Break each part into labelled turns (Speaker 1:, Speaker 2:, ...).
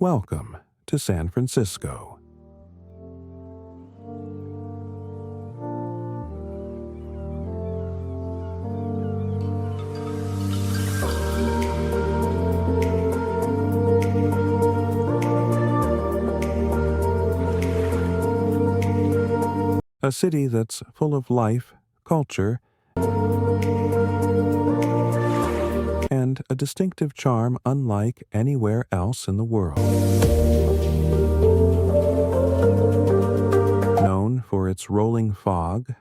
Speaker 1: Welcome to San Francisco. A city that's full of life, culture, and a distinctive charm unlike anywhere else in the world. Known for its rolling fog,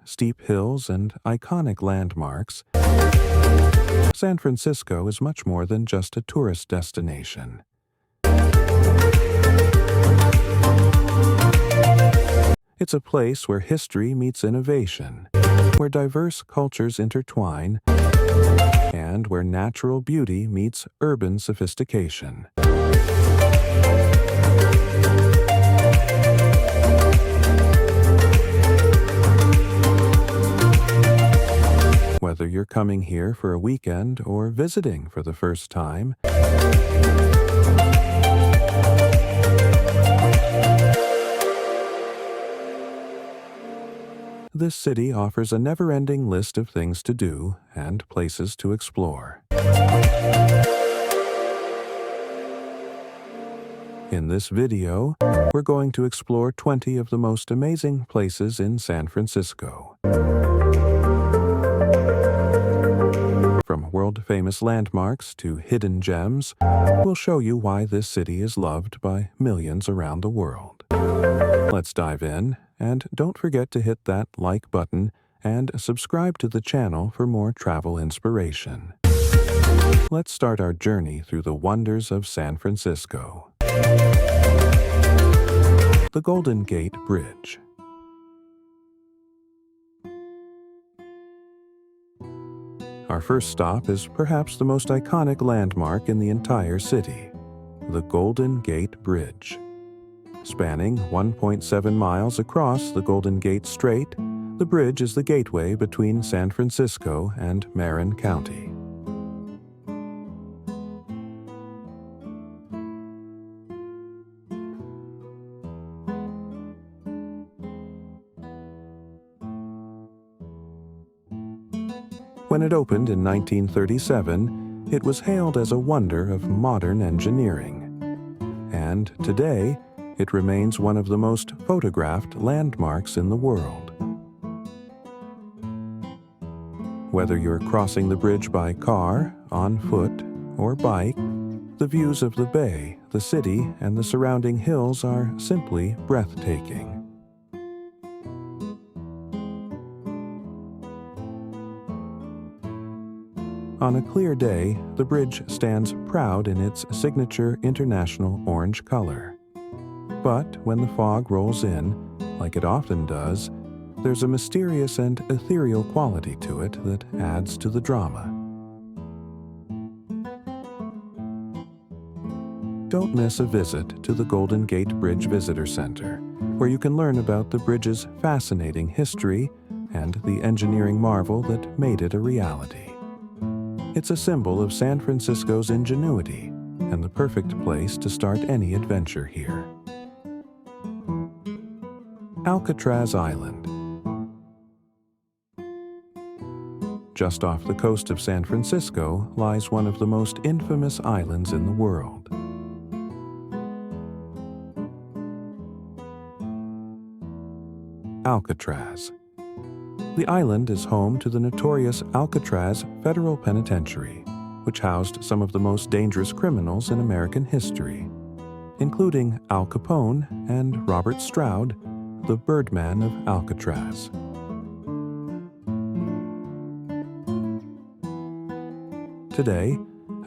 Speaker 1: steep hills, and iconic landmarks, San Francisco is much more than just a tourist destination. It's a place where history meets innovation, where diverse cultures intertwine, and where natural beauty meets urban sophistication. Whether you're coming here for a weekend or visiting for the first time, this city offers a never-ending list of things to do and places to explore. In this video, we're going to explore 20 of the most amazing places in San Francisco. From world-famous landmarks to hidden gems, we'll show you why this city is loved by millions around the world. Let's dive in, and don't forget to hit that like button and subscribe to the channel for more travel inspiration. Let's start our journey through the wonders of San Francisco. The Golden Gate Bridge. Our first stop is perhaps the most iconic landmark in the entire city, the Golden Gate Bridge. Spanning 1.7 miles across the Golden Gate Strait, the bridge is the gateway between San Francisco and Marin County. When it opened in 1937, it was hailed as a wonder of modern engineering. And today, it remains one of the most photographed landmarks in the world. Whether you're crossing the bridge by car, on foot, or bike, the views of the bay, the city, and the surrounding hills are simply breathtaking. On a clear day, the bridge stands proud in its signature international orange color. But when the fog rolls in, like it often does, there's a mysterious and ethereal quality to it that adds to the drama. Don't miss a visit to the Golden Gate Bridge Visitor Center, where you can learn about the bridge's fascinating history and the engineering marvel that made it a reality. It's a symbol of San Francisco's ingenuity and the perfect place to start any adventure here. Alcatraz Island. Just off the coast of San Francisco lies one of the most infamous islands in the world. Alcatraz. The island is home to the notorious Alcatraz Federal Penitentiary, which housed some of the most dangerous criminals in American history, including Al Capone and Robert Stroud, the Birdman of Alcatraz. Today,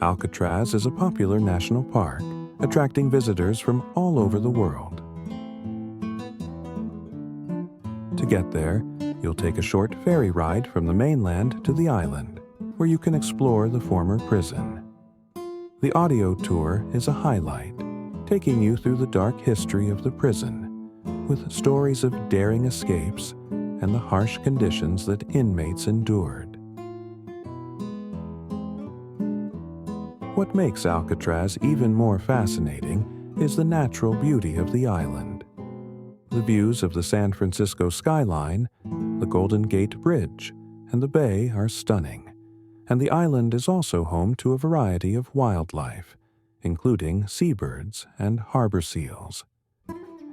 Speaker 1: Alcatraz is a popular national park, attracting visitors from all over the world. To get there, you'll take a short ferry ride from the mainland to the island, where you can explore the former prison. The audio tour is a highlight, taking you through the dark history of the prison, with stories of daring escapes and the harsh conditions that inmates endured. What makes Alcatraz even more fascinating is the natural beauty of the island. The views of the San Francisco skyline, the Golden Gate Bridge, and the bay are stunning, and the island is also home to a variety of wildlife, including seabirds and harbor seals.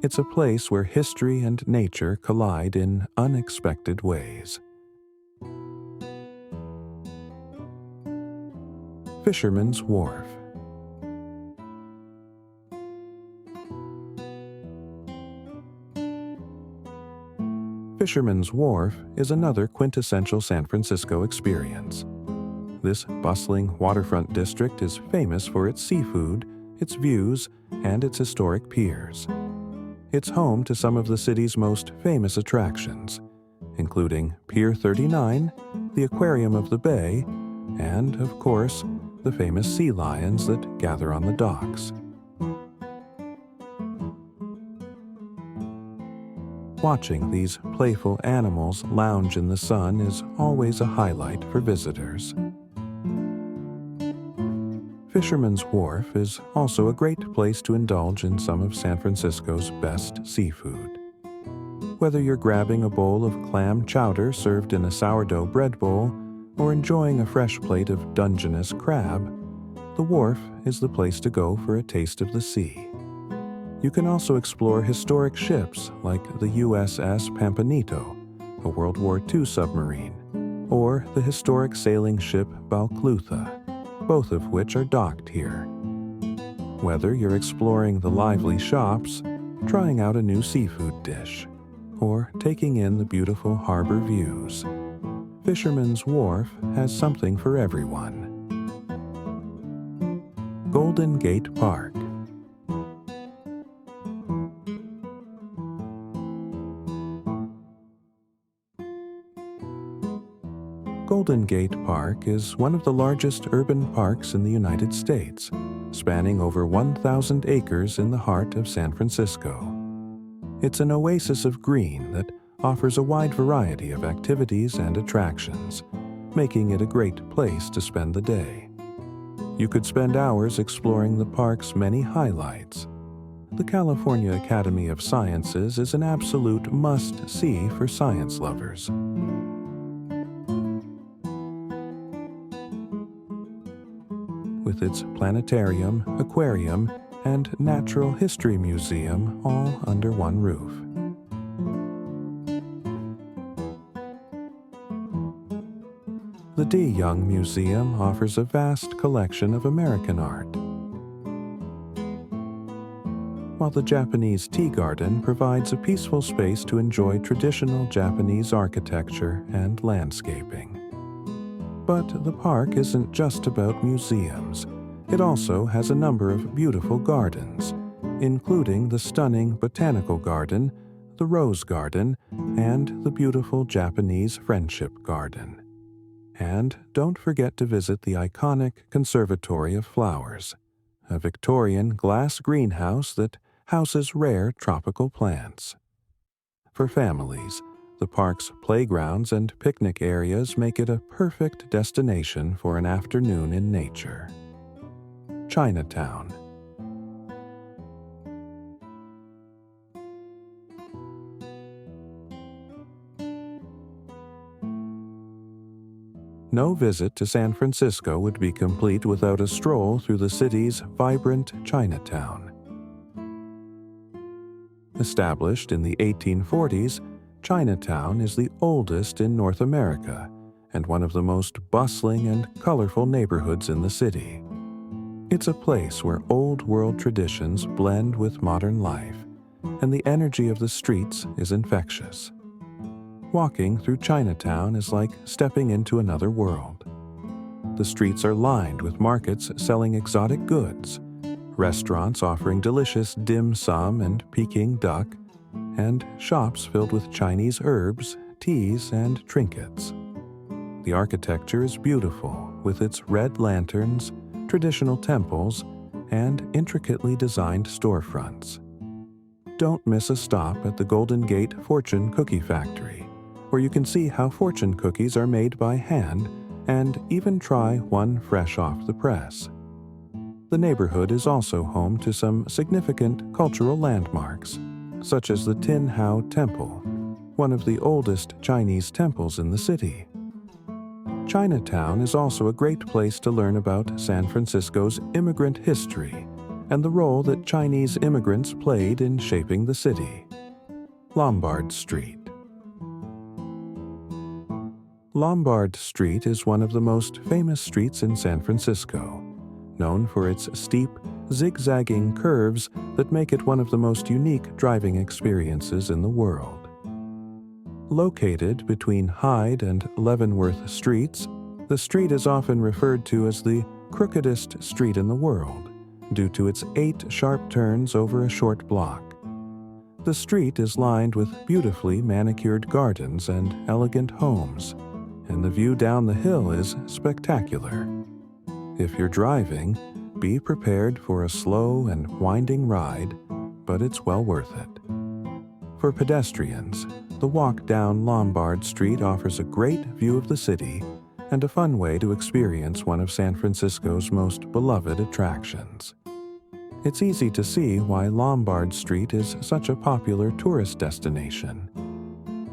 Speaker 1: It's a place where history and nature collide in unexpected ways. Fisherman's Wharf. Fisherman's Wharf is another quintessential San Francisco experience. This bustling waterfront district is famous for its seafood, its views, and its historic piers. It's home to some of the city's most famous attractions, including Pier 39, the Aquarium of the Bay, and, of course, the famous sea lions that gather on the docks. Watching these playful animals lounge in the sun is always a highlight for visitors. Fisherman's Wharf is also a great place to indulge in some of San Francisco's best seafood. Whether you're grabbing a bowl of clam chowder served in a sourdough bread bowl or enjoying a fresh plate of Dungeness crab, the wharf is the place to go for a taste of the sea. You can also explore historic ships like the USS Pampanito, a World War II submarine, or the historic sailing ship Balclutha, both of which are docked here. Whether you're exploring the lively shops, trying out a new seafood dish, or taking in the beautiful harbor views, Fisherman's Wharf has something for everyone. Golden Gate Park. Golden Gate Park is one of the largest urban parks in the United States, spanning over 1,000 acres in the heart of San Francisco. It's an oasis of green that offers a wide variety of activities and attractions, making it a great place to spend the day. You could spend hours exploring the park's many highlights. The California Academy of Sciences is an absolute must-see for science lovers. With its planetarium, aquarium, and natural history museum all under one roof. The D. Young Museum offers a vast collection of American art, while the Japanese Tea Garden provides a peaceful space to enjoy traditional Japanese architecture and landscaping. But the park isn't just about museums. It also has a number of beautiful gardens, including the stunning Botanical Garden, the Rose Garden, and the beautiful Japanese Friendship Garden. And don't forget to visit the iconic Conservatory of Flowers, a Victorian glass greenhouse that houses rare tropical plants. For families, the park's playgrounds and picnic areas make it a perfect destination for an afternoon in nature. Chinatown. No visit to San Francisco would be complete without a stroll through the city's vibrant Chinatown. Established in the 1840s, Chinatown is the oldest in North America and one of the most bustling and colorful neighborhoods in the city. It's a place where old-world traditions blend with modern life, and the energy of the streets is infectious. Walking through Chinatown is like stepping into another world. The streets are lined with markets selling exotic goods, restaurants offering delicious dim sum and Peking duck, and shops filled with Chinese herbs, teas, and trinkets. The architecture is beautiful, with its red lanterns, traditional temples, and intricately designed storefronts. Don't miss a stop at the Golden Gate Fortune Cookie Factory, where you can see how fortune cookies are made by hand and even try one fresh off the press. The neighborhood is also home to some significant cultural landmarks, such as the Tin Hau Temple, one of the oldest Chinese temples in the city. Chinatown is also a great place to learn about San Francisco's immigrant history and the role that Chinese immigrants played in shaping the city. Lombard Street. Lombard Street is one of the most famous streets in San Francisco, known for its steep, zigzagging curves that make it one of the most unique driving experiences in the world. Located between Hyde and Leavenworth Streets, the street is often referred to as the crookedest street in the world due to its 8 sharp turns over a short block. The street is lined with beautifully manicured gardens and elegant homes, and the view down the hill is spectacular. If you're driving, be prepared for a slow and winding ride, but it's well worth it. For pedestrians, the walk down Lombard Street offers a great view of the city and a fun way to experience one of San Francisco's most beloved attractions. It's easy to see why Lombard Street is such a popular tourist destination.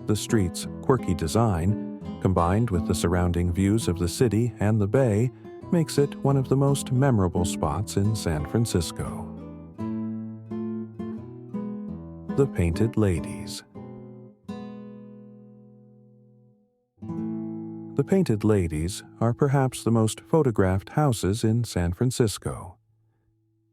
Speaker 1: The street's quirky design, combined with the surrounding views of the city and the bay, makes it one of the most memorable spots in San Francisco. The Painted Ladies. The Painted Ladies are perhaps the most photographed houses in San Francisco.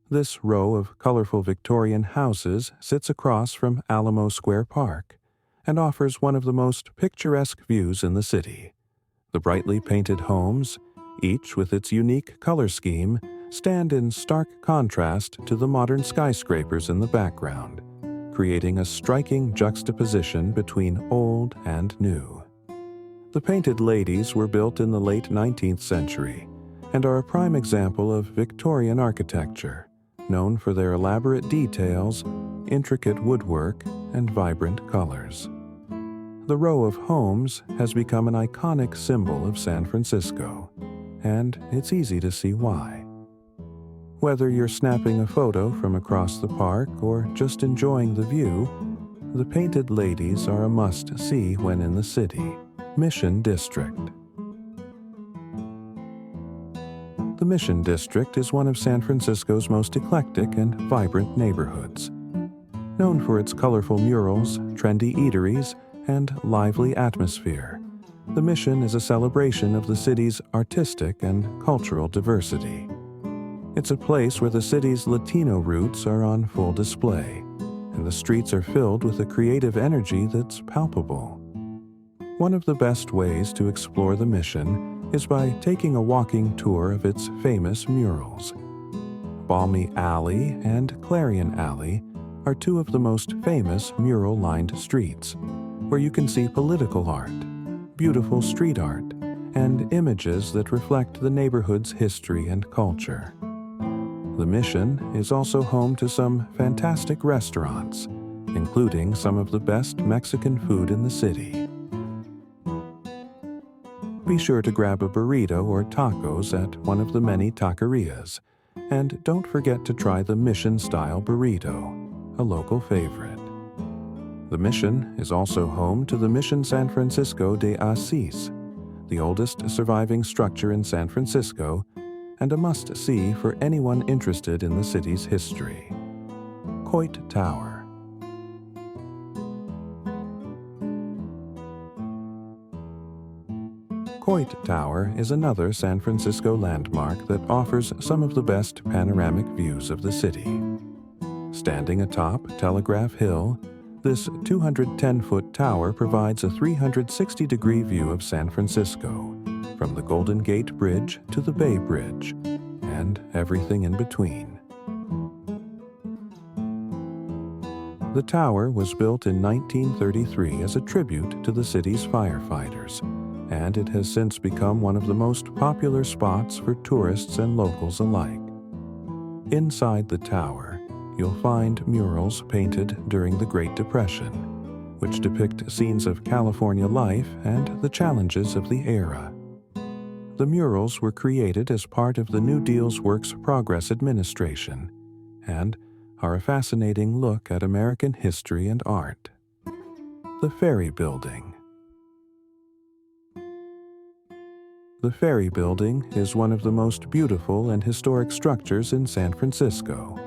Speaker 1: This row of colorful Victorian houses sits across from Alamo Square Park and offers one of the most picturesque views in the city. The brightly painted homes, each with its unique color scheme, stand in stark contrast to the modern skyscrapers in the background, creating a striking juxtaposition between old and new. The Painted Ladies were built in the late 19th century and are a prime example of Victorian architecture, known for their elaborate details, intricate woodwork, and vibrant colors. The row of homes has become an iconic symbol of San Francisco, and it's easy to see why. Whether you're snapping a photo from across the park or just enjoying the view, the Painted Ladies are a must-see when in the city. Mission District. The Mission District is one of San Francisco's most eclectic and vibrant neighborhoods. Known for its colorful murals, trendy eateries, and lively atmosphere, the Mission is a celebration of the city's artistic and cultural diversity. It's a place where the city's Latino roots are on full display, and the streets are filled with a creative energy that's palpable. One of the best ways to explore the Mission is by taking a walking tour of its famous murals. Balmy Alley and Clarion Alley are 2 of the most famous mural-lined streets, where you can see political art, beautiful street art, and images that reflect the neighborhood's history and culture. The Mission is also home to some fantastic restaurants, including some of the best Mexican food in the city. Be sure to grab a burrito or tacos at one of the many taquerias, and don't forget to try the Mission-style burrito, a local favorite. The Mission is also home to the Mission San Francisco de Asís, the oldest surviving structure in San Francisco and a must-see for anyone interested in the city's history. Coit Tower. Coit Tower is another San Francisco landmark that offers some of the best panoramic views of the city. Standing atop Telegraph Hill, this 210-foot tower provides a 360-degree view of San Francisco, from the Golden Gate Bridge to the Bay Bridge, and everything in between. The tower was built in 1933 as a tribute to the city's firefighters, and it has since become one of the most popular spots for tourists and locals alike. Inside the tower, you'll find murals painted during the Great Depression, which depict scenes of California life and the challenges of the era. The murals were created as part of the New Deal's Works Progress Administration and are a fascinating look at American history and art. The Ferry Building. The Ferry Building is one of the most beautiful and historic structures in San Francisco.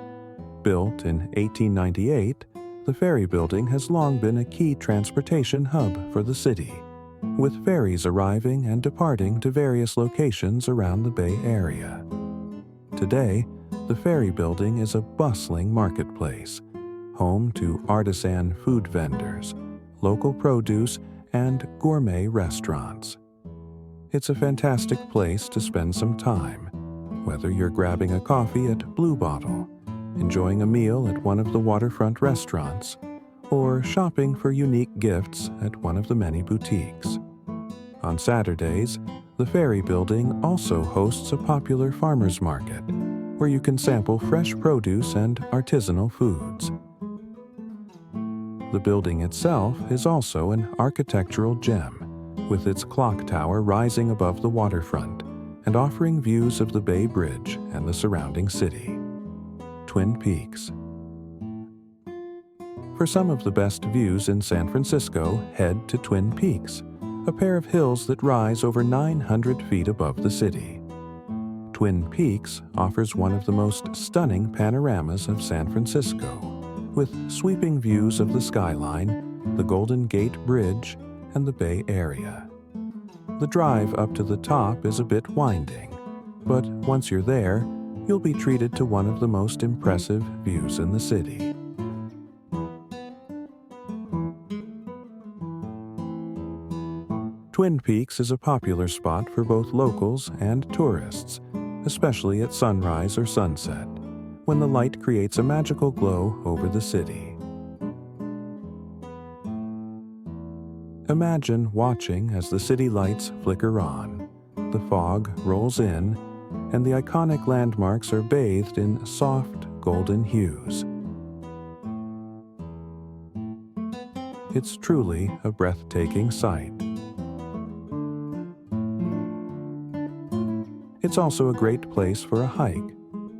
Speaker 1: Built in 1898, the Ferry Building has long been a key transportation hub for the city, with ferries arriving and departing to various locations around the Bay Area. Today, the Ferry Building is a bustling marketplace, home to artisan food vendors, local produce, and gourmet restaurants. It's a fantastic place to spend some time, whether you're grabbing a coffee at Blue Bottle, enjoying a meal at one of the waterfront restaurants, or shopping for unique gifts at one of the many boutiques. On Saturdays, the Ferry Building also hosts a popular farmers market, where you can sample fresh produce and artisanal foods. The building itself is also an architectural gem, with its clock tower rising above the waterfront and offering views of the Bay Bridge and the surrounding city. Twin Peaks. For some of the best views in San Francisco, head to Twin Peaks, a pair of hills that rise over 900 feet above the city. Twin Peaks offers one of the most stunning panoramas of San Francisco, with sweeping views of the skyline, the Golden Gate Bridge, and the Bay Area. The drive up to the top is a bit winding, but once you're there, you'll be treated to one of the most impressive views in the city. Twin Peaks is a popular spot for both locals and tourists, especially at sunrise or sunset, when the light creates a magical glow over the city. Imagine watching as the city lights flicker on, the fog rolls in, and the iconic landmarks are bathed in soft, golden hues. It's truly a breathtaking sight. It's also a great place for a hike,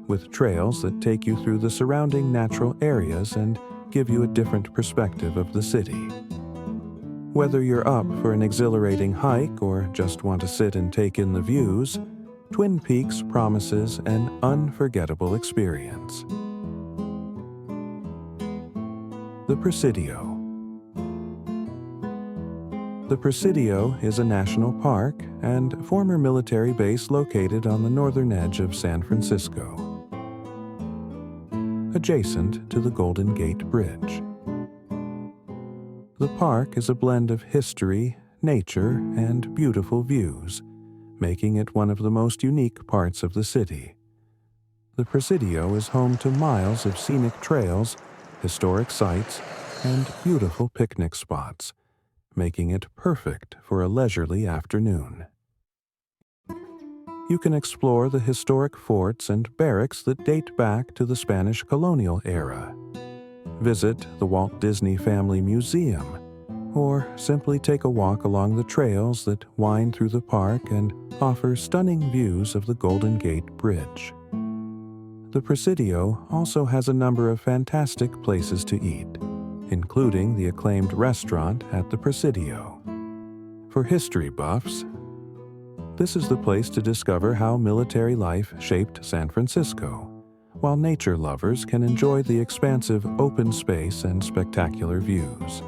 Speaker 1: with trails that take you through the surrounding natural areas and give you a different perspective of the city. Whether you're up for an exhilarating hike or just want to sit and take in the views, Twin Peaks promises an unforgettable experience. The Presidio. The Presidio is a national park and former military base located on the northern edge of San Francisco, adjacent to the Golden Gate Bridge. The park is a blend of history, nature, and beautiful views, making it one of the most unique parts of the city. The Presidio is home to miles of scenic trails, historic sites, and beautiful picnic spots, making it perfect for a leisurely afternoon. You can explore the historic forts and barracks that date back to the Spanish colonial era. Visit the Walt Disney Family Museum, or simply take a walk along the trails that wind through the park and offer stunning views of the Golden Gate Bridge. The Presidio also has a number of fantastic places to eat, including the acclaimed restaurant at the Presidio. For history buffs, this is the place to discover how military life shaped San Francisco, while nature lovers can enjoy the expansive open space and spectacular views.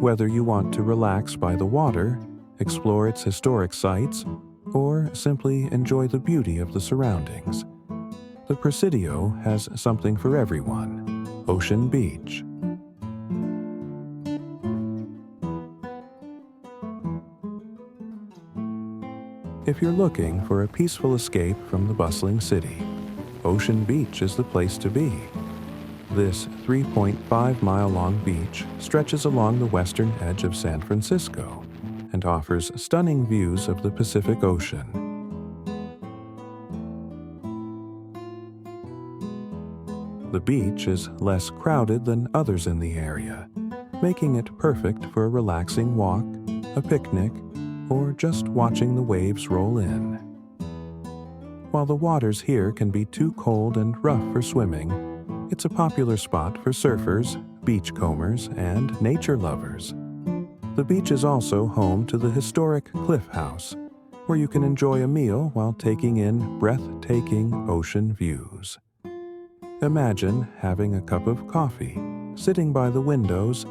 Speaker 1: Whether you want to relax by the water, explore its historic sites, or simply enjoy the beauty of the surroundings, the Presidio has something for everyone. Ocean Beach. If you're looking for a peaceful escape from the bustling city, Ocean Beach is the place to be. This 3.5-mile-long beach stretches along the western edge of San Francisco and offers stunning views of the Pacific Ocean. The beach is less crowded than others in the area, making it perfect for a relaxing walk, a picnic, or just watching the waves roll in. While the waters here can be too cold and rough for swimming, it's a popular spot for surfers, beachcombers, and nature lovers. The beach is also home to the historic Cliff House, where you can enjoy a meal while taking in breathtaking ocean views. Imagine having a cup of coffee, sitting by the windows,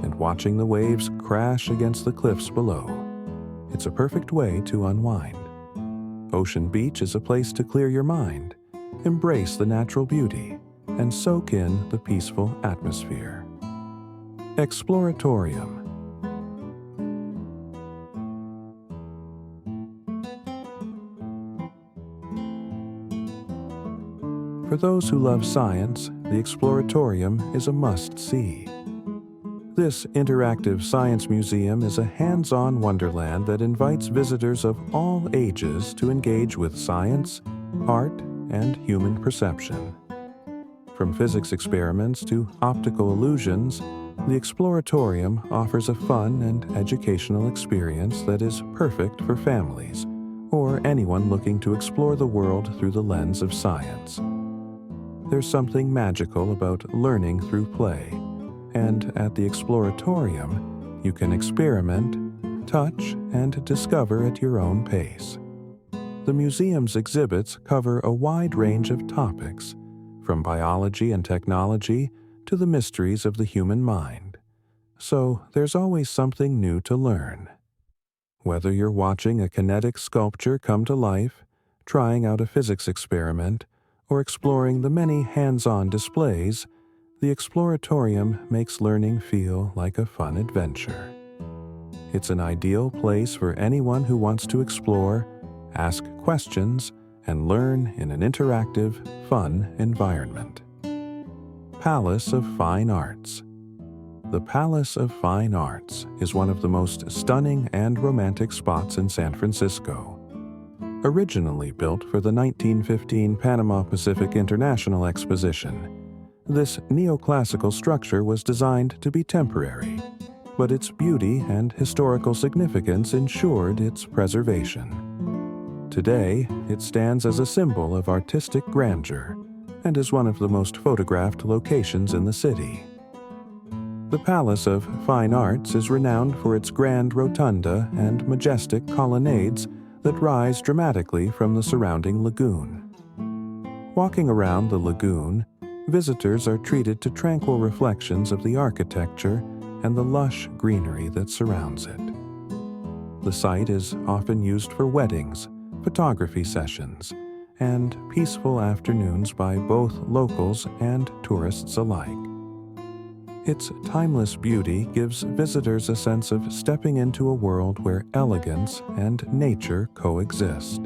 Speaker 1: and watching the waves crash against the cliffs below. It's a perfect way to unwind. Ocean Beach is a place to clear your mind, embrace the natural beauty, and soak in the peaceful atmosphere. Exploratorium. For those who love science, the Exploratorium is a must-see. This interactive science museum is a hands-on wonderland that invites visitors of all ages to engage with science, art, and human perception. From physics experiments to optical illusions, the Exploratorium offers a fun and educational experience that is perfect for families or anyone looking to explore the world through the lens of science. There's something magical about learning through play, and at the Exploratorium, you can experiment, touch, and discover at your own pace. The museum's exhibits cover a wide range of topics, from biology and technology to the mysteries of the human mind. So there's always something new to learn. Whether you're watching a kinetic sculpture come to life, trying out a physics experiment, or exploring the many hands-on displays, the Exploratorium makes learning feel like a fun adventure. It's an ideal place for anyone who wants to explore, ask questions, and learn in an interactive, fun environment. Palace of Fine Arts. The Palace of Fine Arts is one of the most stunning and romantic spots in San Francisco. Originally built for the 1915 Panama Pacific International Exposition, this neoclassical structure was designed to be temporary, but its beauty and historical significance ensured its preservation. Today, it stands as a symbol of artistic grandeur and is one of the most photographed locations in the city. The Palace of Fine Arts is renowned for its grand rotunda and majestic colonnades that rise dramatically from the surrounding lagoon. Walking around the lagoon, visitors are treated to tranquil reflections of the architecture and the lush greenery that surrounds it. The site is often used for weddings, photography sessions, and peaceful afternoons by both locals and tourists alike. Its timeless beauty gives visitors a sense of stepping into a world where elegance and nature coexist.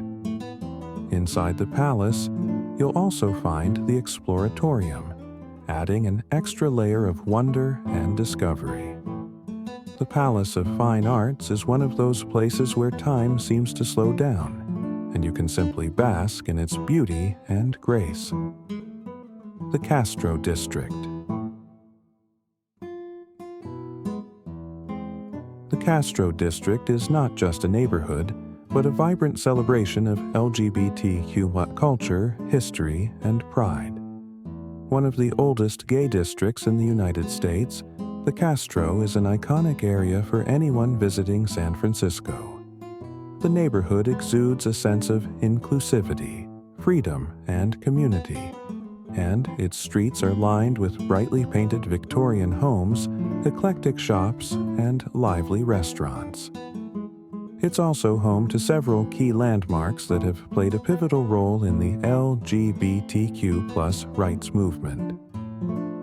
Speaker 1: Inside the palace, you'll also find the Exploratorium, adding an extra layer of wonder and discovery. The Palace of Fine Arts is one of those places where time seems to slow down, and you can simply bask in its beauty and grace. The Castro District. The Castro District is not just a neighborhood, but a vibrant celebration of LGBTQ culture, history, and pride. One of the oldest gay districts in the United States, the Castro is an iconic area for anyone visiting San Francisco. The neighborhood exudes a sense of inclusivity, freedom, and community, and its streets are lined with brightly painted Victorian homes, eclectic shops, and lively restaurants. It's also home to several key landmarks that have played a pivotal role in the LGBTQ+ rights movement.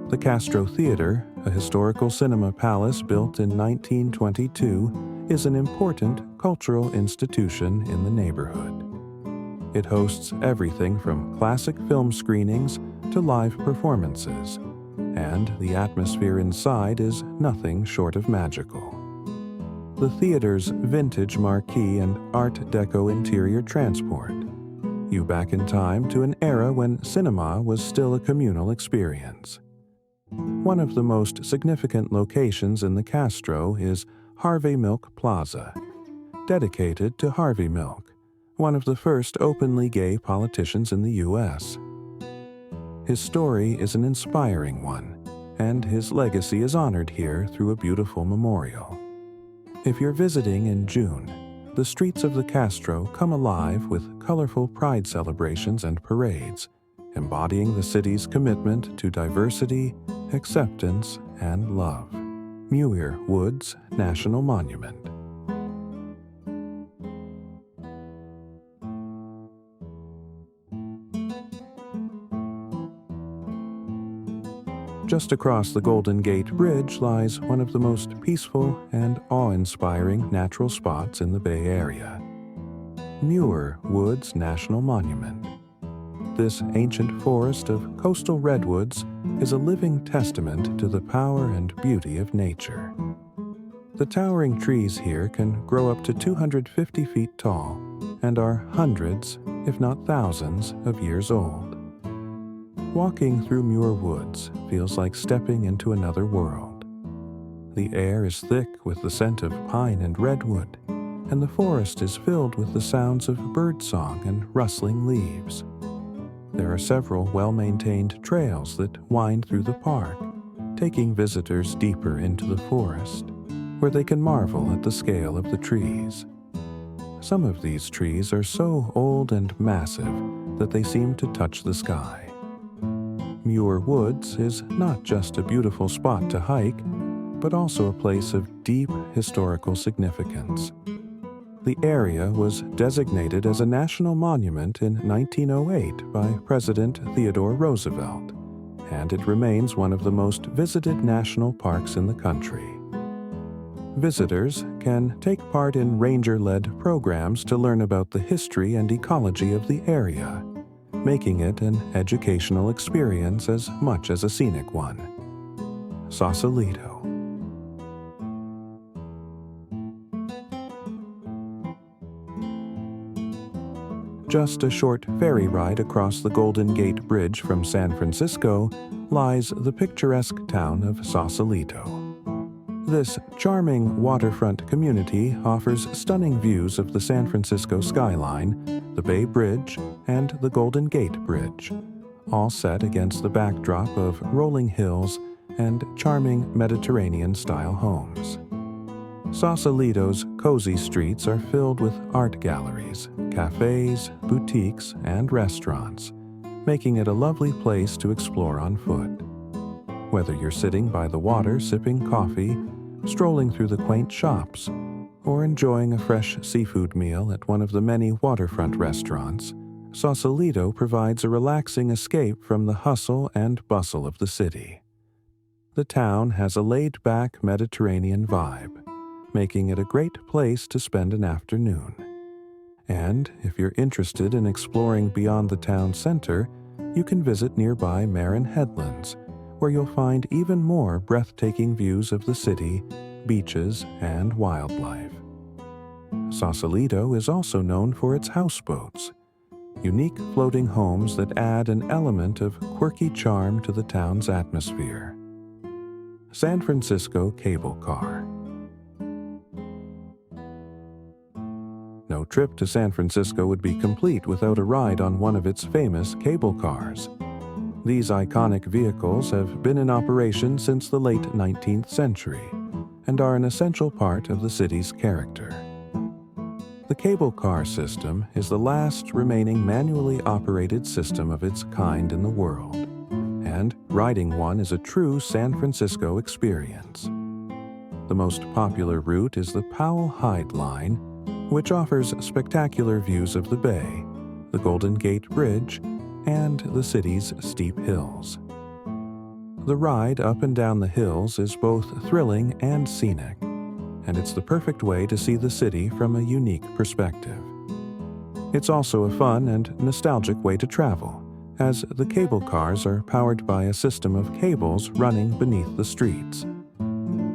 Speaker 1: The Castro Theater, a historical cinema palace built in 1922, is an important cultural institution in the neighborhood. It hosts everything from classic film screenings to live performances, and the atmosphere inside is nothing short of magical. The theater's vintage marquee and Art Deco interior transport you back in time to an era when cinema was still a communal experience. One of the most significant locations in the Castro is Harvey Milk Plaza. dedicated to Harvey Milk, one of the first openly gay politicians in the U.S. His story is an inspiring one, and his legacy is honored here through a beautiful memorial. If you're visiting in June, the streets of the Castro come alive with colorful pride celebrations and parades, embodying the city's commitment to diversity, acceptance, and love. Muir Woods National Monument. Just across the Golden Gate Bridge lies one of the most peaceful and awe-inspiring natural spots in the Bay Area. Muir Woods National Monument. This ancient forest of coastal redwoods is a living testament to the power and beauty of nature. The towering trees here can grow up to 250 feet tall and are hundreds, if not thousands, of years old. Walking through Muir Woods feels like stepping into another world. The air is thick with the scent of pine and redwood, and the forest is filled with the sounds of birdsong and rustling leaves. There are several well-maintained trails that wind through the park, taking visitors deeper into the forest, where they can marvel at the scale of the trees. Some of these trees are so old and massive that they seem to touch the sky. Muir Woods is not just a beautiful spot to hike, but also a place of deep historical significance. The area was designated as a national monument in 1908 by President Theodore Roosevelt, and it remains one of the most visited national parks in the country. Visitors can take part in ranger-led programs to learn about the history and ecology of the area, making it an educational experience as much as a scenic one. Sausalito. Just a short ferry ride across the Golden Gate Bridge from San Francisco lies the picturesque town of Sausalito. This charming waterfront community offers stunning views of the San Francisco skyline, the Bay Bridge, and the Golden Gate Bridge, all set against the backdrop of rolling hills and charming Mediterranean-style homes. Sausalito's cozy streets are filled with art galleries, cafes, boutiques, and restaurants, making it a lovely place to explore on foot. Whether you're sitting by the water sipping coffee, strolling through the quaint shops, or enjoying a fresh seafood meal at one of the many waterfront restaurants, Sausalito provides a relaxing escape from the hustle and bustle of the city. The town has a laid-back Mediterranean vibe, making it a great place to spend an afternoon. And if you're interested in exploring beyond the town center, you can visit nearby Marin Headlands, where you'll find even more breathtaking views of the city, beaches, and wildlife. Sausalito is also known for its houseboats, unique floating homes that add an element of quirky charm to the town's atmosphere. San Francisco Cable Car. No trip to San Francisco would be complete without a ride on one of its famous cable cars. These iconic vehicles have been in operation since the late 19th century and are an essential part of the city's character. The cable car system is the last remaining manually operated system of its kind in the world, and riding one is a true San Francisco experience. The most popular route is the Powell-Hyde line, which offers spectacular views of the bay, the Golden Gate Bridge, and the city's steep hills. The ride up and down the hills is both thrilling and scenic, and it's the perfect way to see the city from a unique perspective. It's also a fun and nostalgic way to travel, as the cable cars are powered by a system of cables running beneath the streets.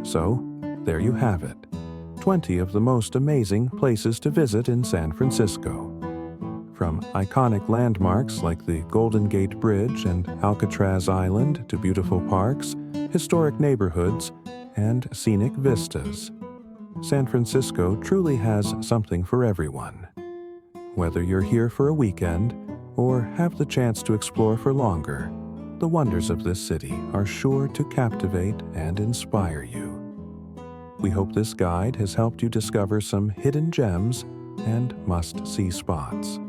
Speaker 1: So, there you have it, 20 of the most amazing places to visit in San Francisco. From iconic landmarks like the Golden Gate Bridge and Alcatraz Island to beautiful parks, historic neighborhoods, and scenic vistas. San Francisco truly has something for everyone. Whether you're here for a weekend or have the chance to explore for longer, the wonders of this city are sure to captivate and inspire you. We hope this guide has helped you discover some hidden gems and must-see spots.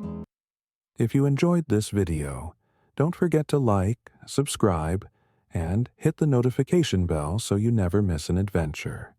Speaker 1: If you enjoyed this video, don't forget to like, subscribe, and hit the notification bell so you never miss an adventure.